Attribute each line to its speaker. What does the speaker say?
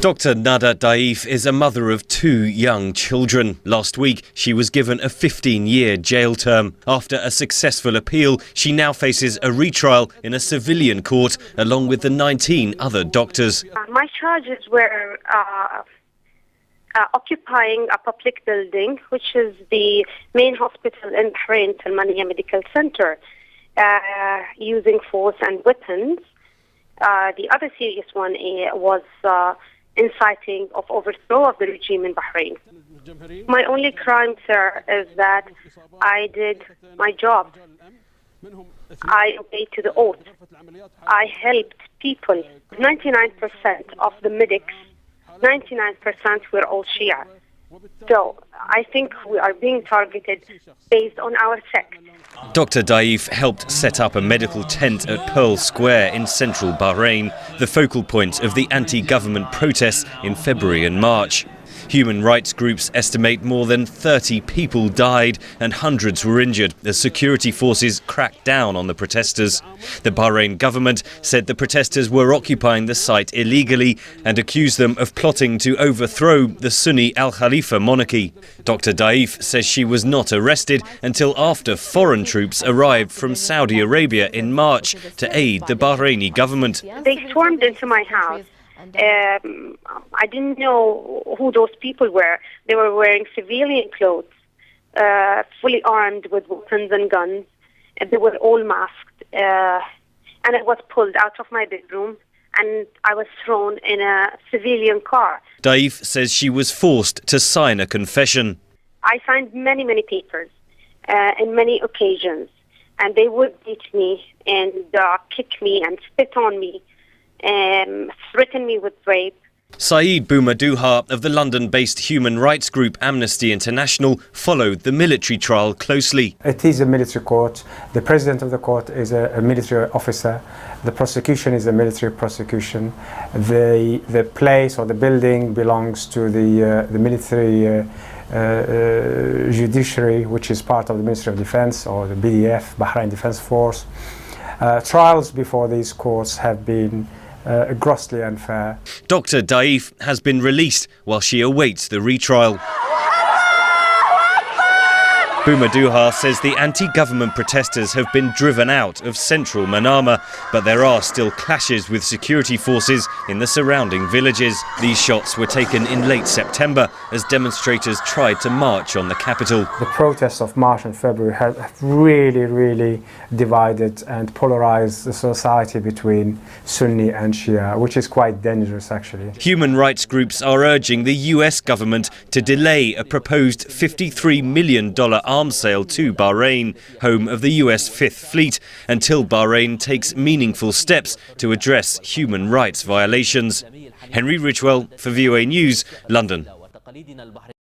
Speaker 1: Dr. Nada Dhaif is a mother of 2 young children. Last week, she was given a 15-year jail term. After a successful appeal, she now faces a retrial in a civilian court, along with the 19 other doctors.
Speaker 2: My charges were occupying a public building, which is the main hospital in Bahrain, Manama Medical Center, using force and weapons. The other serious one was inciting of overthrow of the regime in Bahrain. My only crime, sir, is that I did my job. I obeyed to the oath. I helped people. 99% of the medics, 99% were all Shia. So I think we are being targeted based on our sect.
Speaker 1: Dr. Dhaif helped set up a medical tent at Pearl Square in central Bahrain, the focal point of the anti-government protests in February and March. Human rights groups estimate more than 30 people died and hundreds were injured as security forces cracked down on the protesters. The Bahrain government said the protesters were occupying the site illegally and accused them of plotting to overthrow the Sunni Al Khalifa monarchy. Dr. Dhaif says she was not arrested until after foreign troops arrived from Saudi Arabia in March to aid the Bahraini government.
Speaker 2: They stormed into my house. I didn't know who those people were. They were wearing civilian clothes, fully armed with weapons and guns. And they were all masked. And I was pulled out of my bedroom and I was thrown in a civilian car.
Speaker 1: Dhaif says she was forced to sign a confession.
Speaker 2: I signed many papers in many occasions. And they would beat me and kick me and spit on me. Threatened me with rape.
Speaker 1: Saeed Boumadouha of the London-based human rights group Amnesty International followed the military trial closely.
Speaker 3: It is a military court. The president of the court is a military officer. The prosecution is a military prosecution. The place or the building belongs to the military judiciary, which is part of the Ministry of Defense or the BDF, Bahrain Defense Force. Trials before these courts have been grossly unfair.
Speaker 1: Dr. Dhaif has been released while she awaits the retrial. Boumadouha says the anti-government protesters have been driven out of central Manama, but there are still clashes with security forces in the surrounding villages. These shots were taken in late September as demonstrators tried to march on the capital.
Speaker 3: The protests of March and February have really divided and polarized the society between Sunni and Shia, which is quite dangerous actually.
Speaker 1: Human rights groups are urging the US government to delay a proposed $53 million arms sale to Bahrain, home of the US Fifth Fleet, until Bahrain takes meaningful steps to address human rights violations. Henry Ridgwell for VOA News, London.